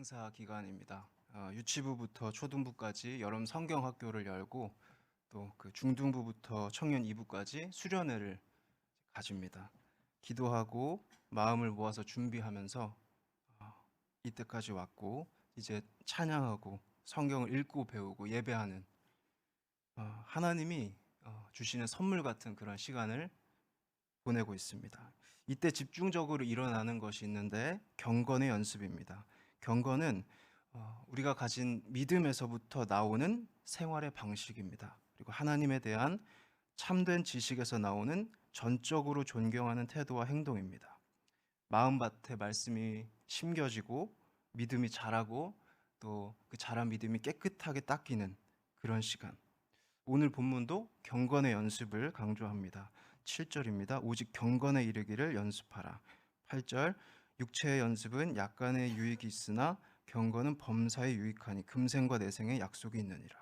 행사 기간입니다. 유치부부터 초등부까지 여름 성경 학교를 열고 또 그 중등부부터 청년 2부까지 수련회를 가집니다. 기도하고 마음을 모아서 준비하면서 이때까지 왔고 이제 찬양하고 성경을 읽고 배우고 예배하는 하나님이 주시는 선물 같은 그런 시간을 보내고 있습니다. 이때 집중적으로 일어나는 것이 있는데 경건의 연습입니다. 경건은 우리가 가진 믿음에서부터 나오는 생활의 방식입니다. 그리고 하나님에 대한 참된 지식에서 나오는 전적으로 존경하는 태도와 행동입니다. 마음밭에 말씀이 심겨지고 믿음이 자라고 또 그 자란 믿음이 깨끗하게 닦이는 그런 시간. 오늘 본문도 경건의 연습을 강조합니다. 7절입니다. 오직 경건에 이르기를 연습하라. 8절 육체의 연습은 약간의 유익이 있으나 경건은 범사에 유익하니 금생과 내생에 약속이 있느니라.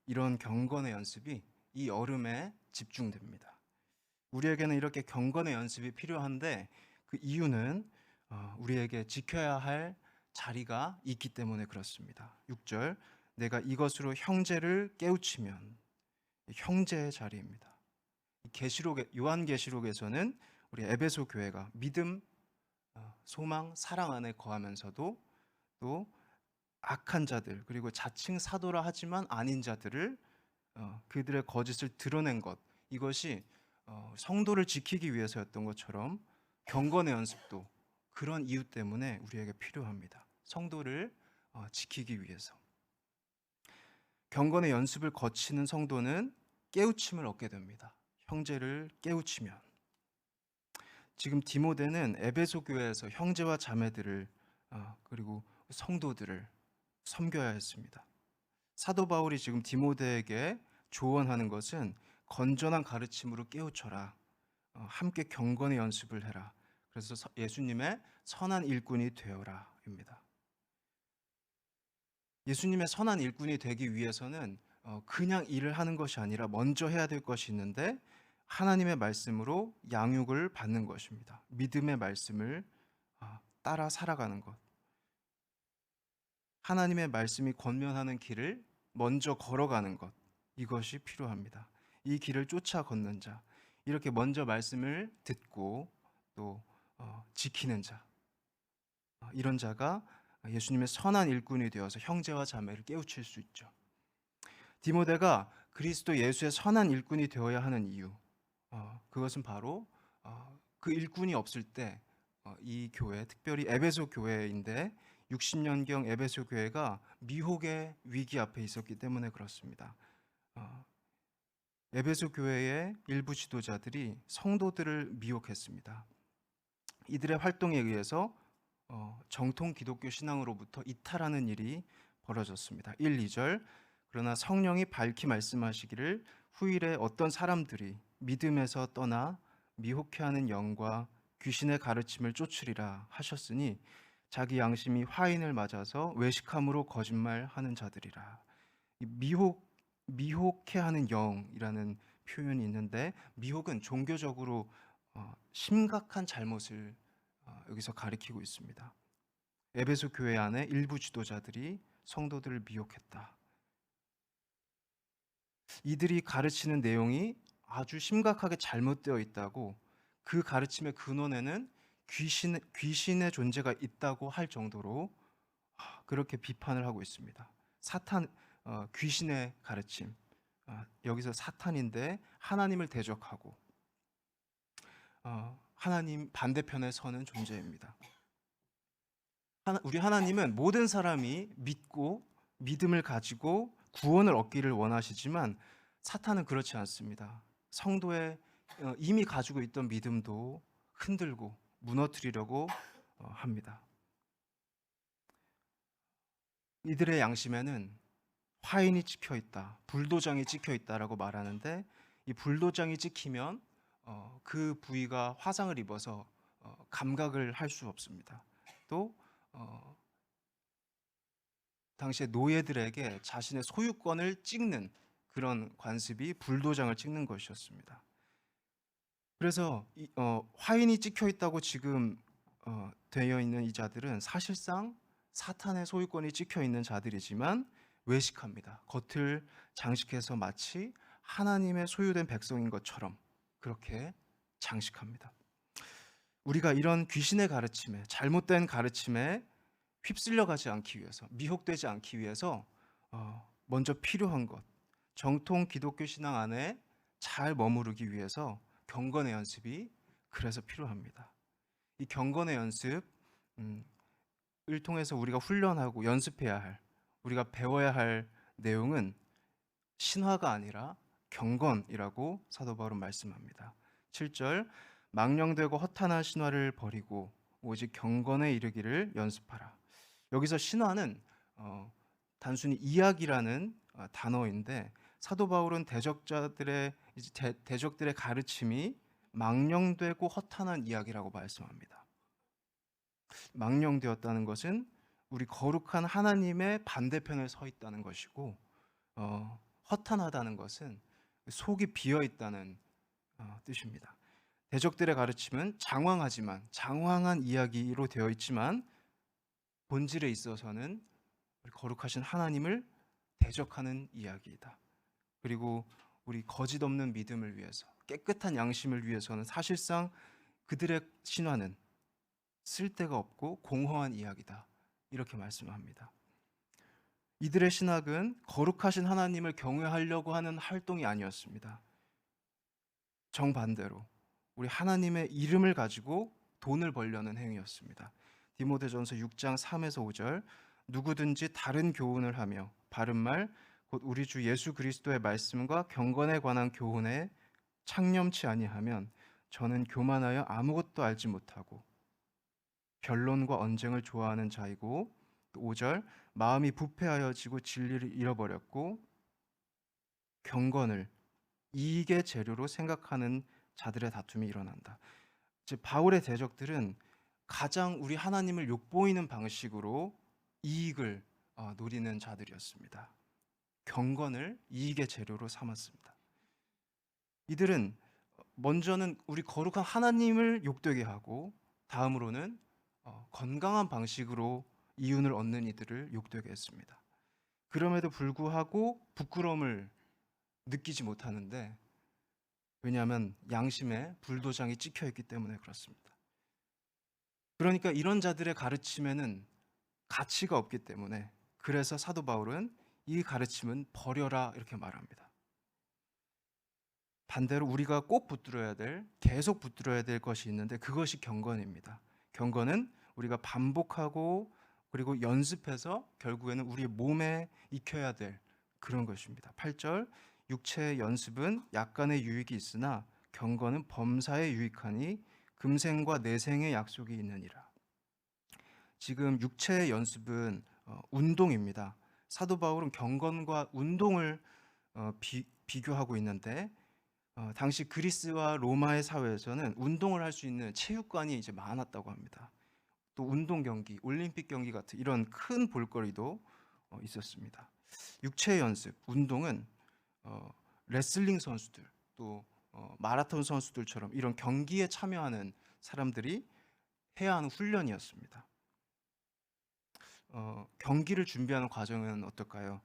이런 경건의 연습이 이 여름에 집중됩니다. 우리에게는 이렇게 경건의 연습이 필요한데 그 이유는 우리에게 지켜야 할 자리가 있기 때문에 그렇습니다. 6절 내가 이것으로 형제를 깨우치면, 형제의 자리입니다. 요한계시록에서는 우리 에베소 교회가 믿음, 소망, 사랑 안에 거하면서도 또 악한 자들 그리고 자칭 사도라 하지만 아닌 자들을 그들의 거짓을 드러낸 것, 이것이 성도를 지키기 위해서였던 것처럼 경건의 연습도 그런 이유 때문에 우리에게 필요합니다. 성도를 지키기 위해서. 경건의 연습을 거치는 성도는 깨우침을 얻게 됩니다. 형제를 깨우치면. 지금 디모데는 에베소 교회에서 형제와 자매들을 그리고 성도들을 섬겨야 했습니다. 사도 바울이 지금 디모데에게 조언하는 것은 건전한 가르침으로 깨우쳐라. 함께 경건의 연습을 해라. 그래서 예수님의 선한 일꾼이 되어라 입니다. 예수님의 선한 일꾼이 되기 위해서는 그냥 일을 하는 것이 아니라 먼저 해야 될 것이 있는데 하나님의 말씀으로 양육을 받는 것입니다. 믿음의 말씀을 따라 살아가는 것. 하나님의 말씀이 권면하는 길을 먼저 걸어가는 것. 이것이 필요합니다. 이 길을 쫓아 걷는 자. 이렇게 먼저 말씀을 듣고 또 지키는 자. 이런 자가 예수님의 선한 일꾼이 되어서 형제와 자매를 깨우칠 수 있죠. 디모데가 그리스도 예수의 선한 일꾼이 되어야 하는 이유, 그것은 바로 그 일꾼이 없을 때 이 교회, 특별히 에베소 교회인데 60년경 에베소 교회가 미혹의 위기 앞에 있었기 때문에 그렇습니다. 에베소 교회의 일부 지도자들이 성도들을 미혹했습니다. 이들의 활동에 의해서 정통 기독교 신앙으로부터 이탈하는 일이 벌어졌습니다. 1, 2절 그러나 성령이 밝히 말씀하시기를 후일에 어떤 사람들이 믿음에서 떠나 미혹해하는 영과 귀신의 가르침을 쫓으리라 하셨으니 자기 양심이 화인을 맞아서 외식함으로 거짓말하는 자들이라. 미혹해하는 영이라는 표현이 있는데 미혹은 종교적으로 심각한 잘못을 여기서 가리키고 있습니다. 에베소 교회 안에 일부 지도자들이 성도들을 미혹했다. 이들이 가르치는 내용이 아주 심각하게 잘못되어 있다고, 그 가르침의 근원에는 귀신의 존재가 있다고 할 정도로 그렇게 비판을 하고 있습니다. 귀신의 가르침, 여기서 사탄인데 하나님을 대적하고 하나님 반대편에 서는 존재입니다. 우리 하나님은 모든 사람이 믿고 믿음을 가지고 구원을 얻기를 원하시지만 사탄은 그렇지 않습니다. 성도의 이미 가지고 있던 믿음도 흔들고 무너뜨리려고 합니다. 이들의 양심에는 화인이 찍혀 있다, 불도장이 찍혀 있다라고 말하는데 이 불도장이 찍히면 그 부위가 화상을 입어서 감각을 할 수 없습니다. 또 당시에 노예들에게 자신의 소유권을 찍는 그런 관습이 불도장을 찍는 것이었습니다. 그래서 화인이 찍혀 있다고 지금 되어 있는 이 자들은 사실상 사탄의 소유권이 찍혀 있는 자들이지만 외식합니다. 겉을 장식해서 마치 하나님의 소유된 백성인 것처럼 그렇게 장식합니다. 우리가 이런 귀신의 가르침에, 잘못된 가르침에 휩쓸려 가지 않기 위해서, 미혹되지 않기 위해서 먼저 필요한 것, 정통 기독교 신앙 안에 잘 머무르기 위해서 경건의 연습이 그래서 필요합니다. 이 경건의 연습을 통해서 우리가 훈련하고 연습해야 할, 우리가 배워야 할 내용은 신화가 아니라 경건이라고 사도 바울은 말씀합니다. 7절, 망령되고 허탄한 신화를 버리고 오직 경건에 이르기를 연습하라. 여기서 신화는 단순히 이야기라는 단어인데 사도 바울은 대적들의 가르침이 망령되고 허탄한 이야기라고 말씀합니다. 망령되었다는 것은 우리 거룩한 하나님의 반대편에 서 있다는 것이고, 허탄하다는 것은 속이 비어 있다는 뜻입니다. 대적들의 가르침은 장황한 이야기로 되어 있지만 본질에 있어서는 우리 거룩하신 하나님을 대적하는 이야기이다. 그리고 우리 거짓 없는 믿음을 위해서, 깨끗한 양심을 위해서는 사실상 그들의 신화는 쓸데가 없고 공허한 이야기다. 이렇게 말씀합니다. 이들의 신학은 거룩하신 하나님을 경외하려고 하는 활동이 아니었습니다. 정반대로 우리 하나님의 이름을 가지고 돈을 벌려는 행위였습니다. 디모데전서 6장 3에서 5절, 누구든지 다른 교훈을 하며 바른 말 곧 우리 주 예수 그리스도의 말씀과 경건에 관한 교훈에 창념치 아니하면 저는 교만하여 아무것도 알지 못하고 변론과 언쟁을 좋아하는 자이고, 또 5절, 마음이 부패하여지고 진리를 잃어버렸고 경건을 이익의 재료로 생각하는 자들의 다툼이 일어난다. 즉 바울의 대적들은 가장 우리 하나님을 욕보이는 방식으로 이익을 노리는 자들이었습니다. 경건을 이익의 재료로 삼았습니다. 이들은 먼저는 우리 거룩한 하나님을 욕되게 하고 다음으로는 건강한 방식으로 이윤을 얻는 이들을 욕되게 했습니다. 그럼에도 불구하고 부끄러움을 느끼지 못하는데, 왜냐하면 양심에 불도장이 찍혀 있기 때문에 그렇습니다. 그러니까 이런 자들의 가르침에는 가치가 없기 때문에, 그래서 사도 바울은 이 가르침은 버려라 이렇게 말합니다. 반대로 우리가 꼭 계속 붙들어야 될 것이 있는데 그것이 경건입니다. 경건은 우리가 반복하고 그리고 연습해서 결국에는 우리 몸에 익혀야 될 그런 것입니다. 8절, 육체의 연습은 약간의 유익이 있으나 경건은 범사에 유익하니 금생과 내생의 약속이 있느니라. 지금 육체의 연습은 운동입니다. 사도 바울은 경건과 운동을 비교하고 있는데, 당시 그리스와 로마의 사회에서는 운동을 할 수 있는 체육관이 이제 많았다고 합니다. 또 운동 경기, 올림픽 경기 같은 이런 큰 볼거리도 있었습니다. 육체 연습, 운동은 레슬링 선수들, 또 마라톤 선수들처럼 이런 경기에 참여하는 사람들이 해야 하는 훈련이었습니다. 경기를 준비하는 과정은 어떨까요?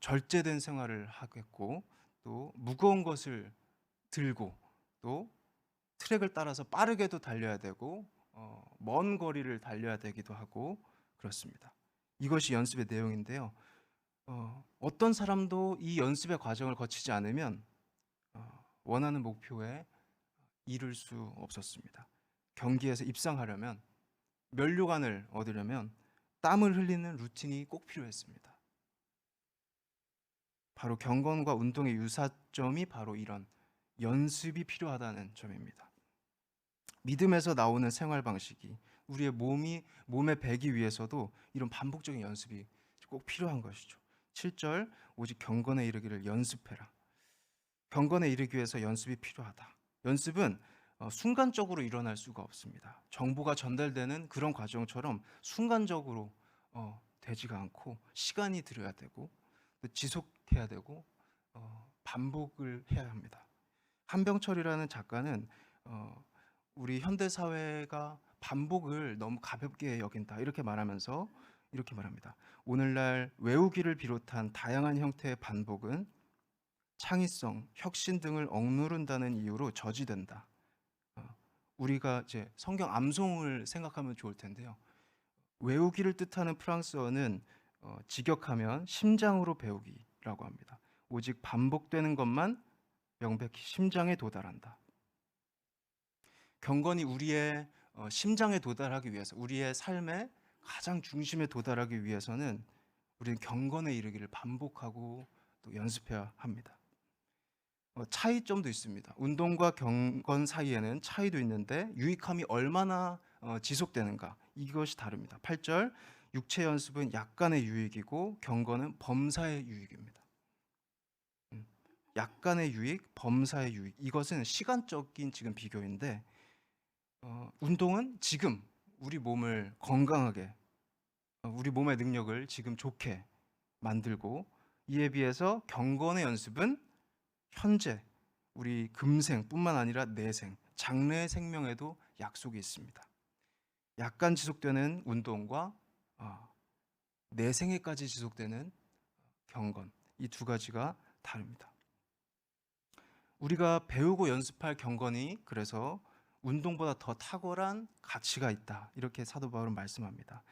절제된 생활을 하겠고, 또 무거운 것을 들고, 또 트랙을 따라서 빠르게도 달려야 되고 먼 거리를 달려야 되기도 하고 그렇습니다. 이것이 연습의 내용인데요. 어떤 사람도 이 연습의 과정을 거치지 않으면 원하는 목표에 이룰 수 없었습니다. 경기에서 입상하려면, 면류관을 얻으려면 땀을 흘리는 루틴이 꼭 필요했습니다. 바로 경건과 운동의 유사점이 바로 이런 연습이 필요하다는 점입니다. 믿음에서 나오는 생활 방식이 우리의 몸에 배기 위해서도 이런 반복적인 연습이 꼭 필요한 것이죠. 7절, 오직 경건에 이르기를 연습해라. 경건에 이르기 위해서 연습이 필요하다. 연습은 순간적으로 일어날 수가 없습니다. 정보가 전달되는 그런 과정처럼 순간적으로 되지가 않고 시간이 들어야 되고 또 지속해야 되고 반복을 해야 합니다. 한병철이라는 작가는 우리 현대 사회가 반복을 너무 가볍게 여긴다 이렇게 말하면서 이렇게 말합니다. 오늘날 외우기를 비롯한 다양한 형태의 반복은 창의성, 혁신 등을 억누른다는 이유로 저지된다. 우리가 이제 성경 암송을 생각하면 좋을 텐데요. 외우기를 뜻하는 프랑스어는 직역하면 심장으로 배우기라고 합니다. 오직 반복되는 것만 명백히 심장에 도달한다. 경건이 우리의 심장에 도달하기 위해서, 우리의 삶의 가장 중심에 도달하기 위해서는 우리는 경건에 이르기를 반복하고 또 연습해야 합니다. 차이점도 있습니다. 운동과 경건 사이에는 차이도 있는데 유익함이 얼마나 지속되는가, 이것이 다릅니다. 8절, 육체 연습은 약간의 유익이고 경건은 범사의 유익입니다. 약간의 유익, 범사의 유익, 이것은 시간적인 지금 비교인데, 운동은 지금 우리 몸을 건강하게, 우리 몸의 능력을 지금 좋게 만들고, 이에 비해서 경건의 연습은 현재 우리 금생뿐만 아니라 내생, 장래의 생명에도 약속이 있습니다. 약간 지속되는 운동과 내생에까지 지속되는 경건, 이 두 가지가 다릅니다. 우리가 배우고 연습할 경건이 그래서 운동보다 더 탁월한 가치가 있다, 이렇게 사도 바울은 말씀합니다.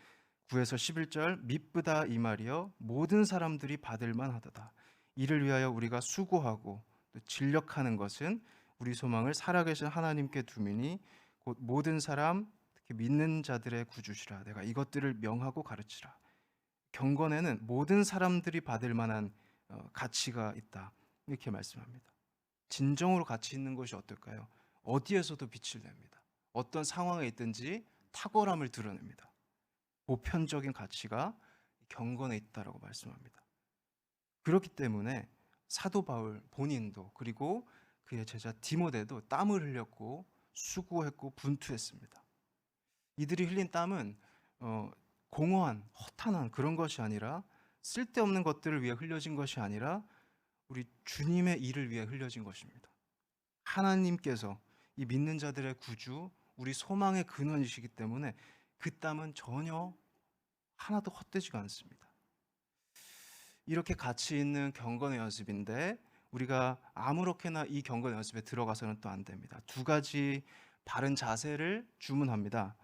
9에서 11절, 미쁘다 이 말이여 모든 사람들이 받을 만하도다. 이를 위하여 우리가 수고하고 또 진력하는 것은 우리 소망을 살아계신 하나님께 두미니 곧 모든 사람, 특히 믿는 자들의 구주시라. 내가 이것들을 명하고 가르치라. 경건에는 모든 사람들이 받을 만한 가치가 있다, 이렇게 말씀합니다. 진정으로 가치 있는 것이 어떨까요? 어디에서도 빛을 냅니다. 어떤 상황에 있든지 탁월함을 드러냅니다. 보편적인 가치가 경건에 있다라고 말씀합니다. 그렇기 때문에 사도 바울 본인도 그리고 그의 제자 디모데도 땀을 흘렸고 수고했고 분투했습니다. 이들이 흘린 땀은 공허한 허탄한 그런 것이 아니라, 쓸데없는 것들을 위해 흘려진 것이 아니라 우리 주님의 일을 위해 흘려진 것입니다. 하나님께서 이 믿는 자들의 구주, 우리 소망의 근원이시기 때문에 그 땀은 전혀 하나도 헛되지가 않습니다. 이렇게 가치 있는 경건의 연습인데 우리가 아무렇게나 이 경건의 연습에 들어가서는 또 안 됩니다. 두 가지 바른 자세를 주문합니다.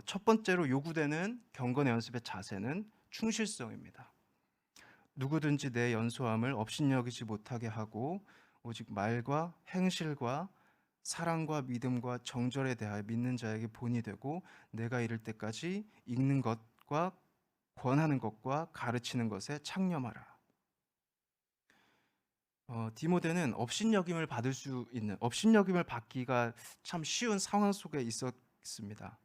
첫 번째로 요구되는 경건의 연습의 자세는 충실성입니다. 누구든지 내 연소함을 업신여기지 못하게 하고 오직 말과 행실과 사랑과 믿음과 정절에 대하여 믿는 자에게 본이 되고 내가 이를 때까지 읽는 것과 권하는 것과 가르치는 것에 창념하라. 디모데는 업신여김을 받을 수 있는, 업신여김을 받기가 참 쉬운 상황 속에 있었습니다.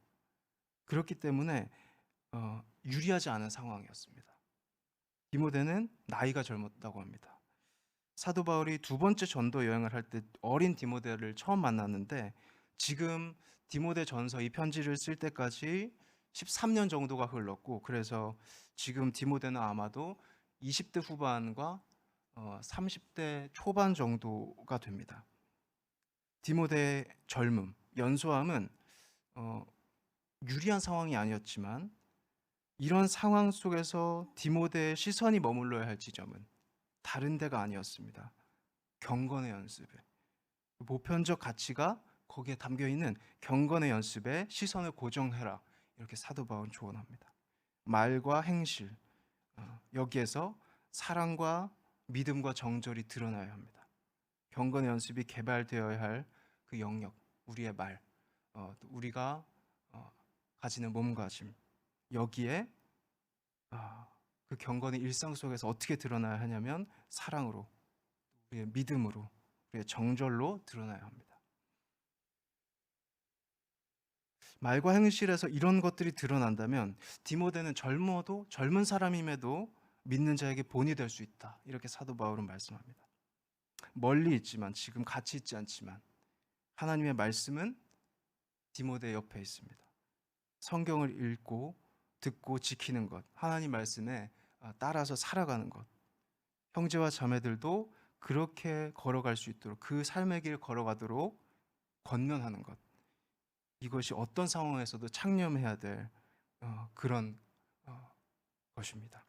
그렇기 때문에 유리하지 않은 상황이었습니다. 디모데는 나이가 젊었다고 합니다. 사도 바울이 두 번째 전도 여행을 할 때 어린 디모데를 처음 만났는데, 지금 디모데 전서 이 편지를 쓸 때까지 13년 정도가 흘렀고, 그래서 지금 디모데는 아마도 20대 후반과 30대 초반 정도가 됩니다. 디모데의 젊음, 연소함은 유리한 상황이 아니었지만, 이런 상황 속에서 디모데의 시선이 머물러야 할 지점은 다른 데가 아니었습니다. 경건의 연습에, 보편적 가치가 거기에 담겨 있는 경건의 연습에 시선을 고정해라, 이렇게 사도 바울은 조언합니다. 말과 행실, 여기에서 사랑과 믿음과 정절이 드러나야 합니다. 경건의 연습이 개발되어야 할 그 영역, 우리의 말, 우리가 가지는 몸가짐, 여기에 그 경건의 일상 속에서 어떻게 드러나야 하냐면 사랑으로, 우리의 믿음으로, 우리의 정절로 드러나야 합니다. 말과 행실에서 이런 것들이 드러난다면 디모데는 젊어도, 젊은 사람임에도 믿는 자에게 본이 될 수 있다, 이렇게 사도 바울은 말씀합니다. 멀리 있지만, 지금 같이 있지 않지만 하나님의 말씀은 디모데 옆에 있습니다. 성경을 읽고 듣고 지키는 것, 하나님 말씀에 따라서 살아가는 것, 형제와 자매들도 그렇게 걸어갈 수 있도록, 그 삶의 길 걸어가도록 권면하는 것, 이것이 어떤 상황에서도 창념해야 될 그런 것입니다.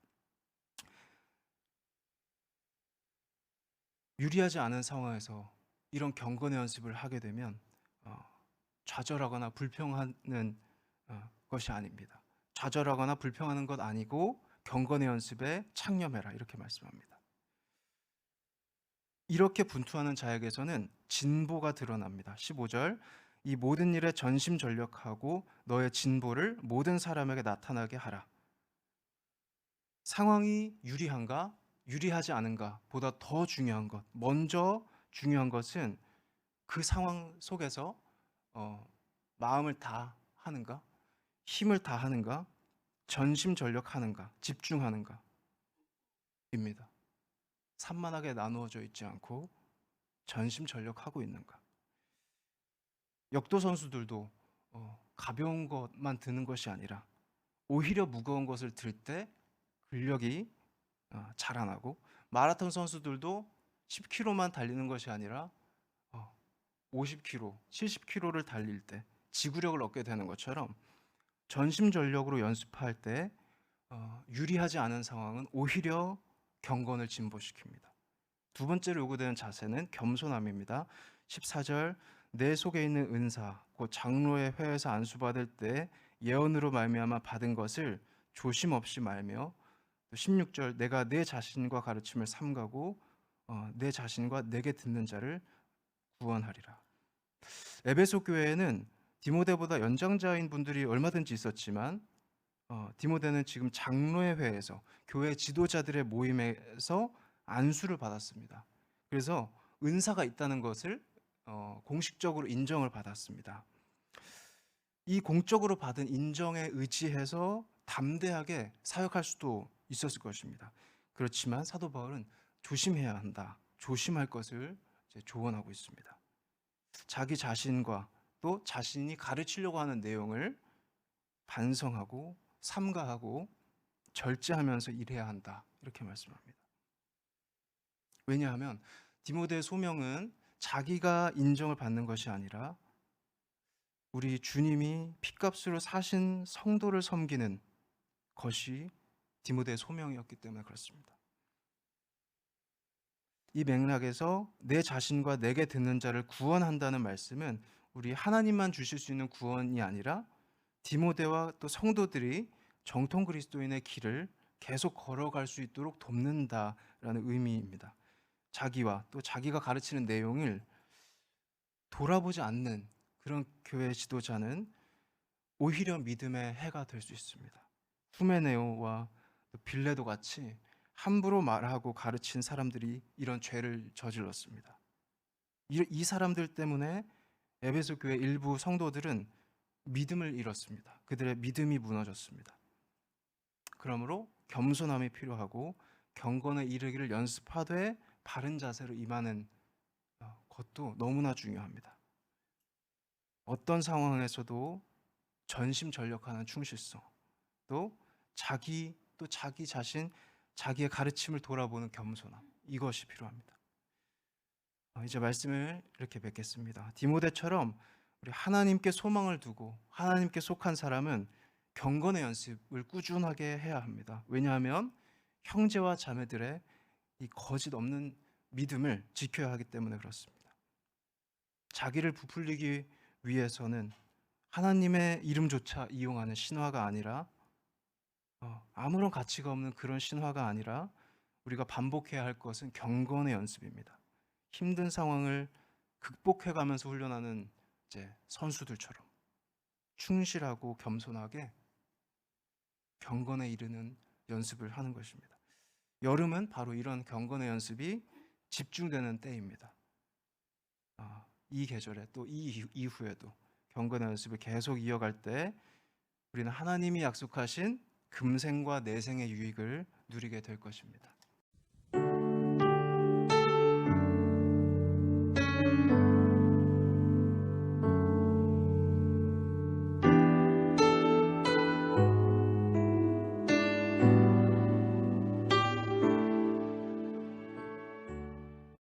유리하지 않은 상황에서 이런 경건의 연습을 하게 되면 좌절하거나 불평하는 것이 아닙니다. 좌절하거나 불평하는 것 아니고 경건의 연습에 창념해라, 이렇게 말씀합니다. 이렇게 분투하는 자에게서는 진보가 드러납니다. 15절, 이 모든 일에 전심전력하고 너의 진보를 모든 사람에게 나타나게 하라. 상황이 유리한가 유리하지 않은가 보다 더 중요한 것, 먼저 중요한 것은 그 상황 속에서 마음을 다 하는가, 힘을 다 하는가, 전심전력하는가, 집중하는가 입니다. 산만하게 나누어져 있지 않고 전심전력하고 있는가. 역도 선수들도 가벼운 것만 드는 것이 아니라 오히려 무거운 것을 들 때 근력이 자라나고, 마라톤 선수들도 10km만 달리는 것이 아니라 50km, 70km를 달릴 때 지구력을 얻게 되는 것처럼 전심전력으로 연습할 때 유리하지 않은 상황은 오히려 경건을 진보시킵니다. 두 번째로 요구되는 자세는 겸손함입니다. 14절, 내 속에 있는 은사 곧 장로의 회에서 안수받을 때 예언으로 말미암아 받은 것을 조심 없이 말며, 또 16절, 내가 내 자신과 가르침을 삼가고 내 자신과 내게 듣는 자를 구원하리라. 에베소 교회에는 디모데보다 연장자인 분들이 얼마든지 있었지만 디모데는 지금 장로의 회에서, 교회 지도자들의 모임에서 안수를 받았습니다. 그래서 은사가 있다는 것을 공식적으로 인정을 받았습니다. 이 공적으로 받은 인정에 의지해서 담대하게 사역할 수도 있었을 것입니다. 그렇지만 사도 바울은 조심해야 한다, 조심할 것을 조언하고 있습니다. 자기 자신과 또 자신이 가르치려고 하는 내용을 반성하고 삼가하고 절제하면서 일해야 한다, 이렇게 말씀합니다. 왜냐하면 디모데의 소명은 자기가 인정을 받는 것이 아니라 우리 주님이 핏값으로 사신 성도를 섬기는 것이 디모데의 소명이었기 때문에 그렇습니다. 이 맥락에서 내 자신과 내게 듣는 자를 구원한다는 말씀은 우리 하나님만 주실 수 있는 구원이 아니라 디모데와 또 성도들이 정통 그리스도인의 길을 계속 걸어갈 수 있도록 돕는다라는 의미입니다. 자기와 또 자기가 가르치는 내용을 돌아보지 않는 그런 교회 지도자는 오히려 믿음의 해가 될 수 있습니다. 후메네오와 빌레도 같이 함부로 말하고 가르친 사람들이 이런 죄를 저질렀습니다. 이 사람들 때문에 에베소 교회 일부 성도들은 믿음을 잃었습니다. 그들의 믿음이 무너졌습니다. 그러므로 겸손함이 필요하고 경건에 이르기를 연습하되 바른 자세로 임하는 것도 너무나 중요합니다. 어떤 상황에서도 전심전력하는 충실성, 또 자기 자신, 자기의 가르침을 돌아보는 겸손함, 이것이 필요합니다. 이제 말씀을 이렇게 맺겠습니다. 디모데처럼 우리 하나님께 소망을 두고 하나님께 속한 사람은 경건의 연습을 꾸준하게 해야 합니다. 왜냐하면 형제와 자매들의 이 거짓 없는 믿음을 지켜야 하기 때문에 그렇습니다. 자기를 부풀리기 위해서는 하나님의 이름조차 이용하는 신화가 아니라 아무런 가치가 없는 그런 신화가 아니라 우리가 반복해야 할 것은 경건의 연습입니다. 힘든 상황을 극복해가면서 훈련하는 선수들처럼 충실하고 겸손하게 경건에 이르는 연습을 하는 것입니다. 여름은 바로 이런 경건의 연습이 집중되는 때입니다. 이 계절에 또 이 이후에도 경건의 연습을 계속 이어갈 때 우리는 하나님이 약속하신 금생과 내생의 유익을 누리게 될 것입니다.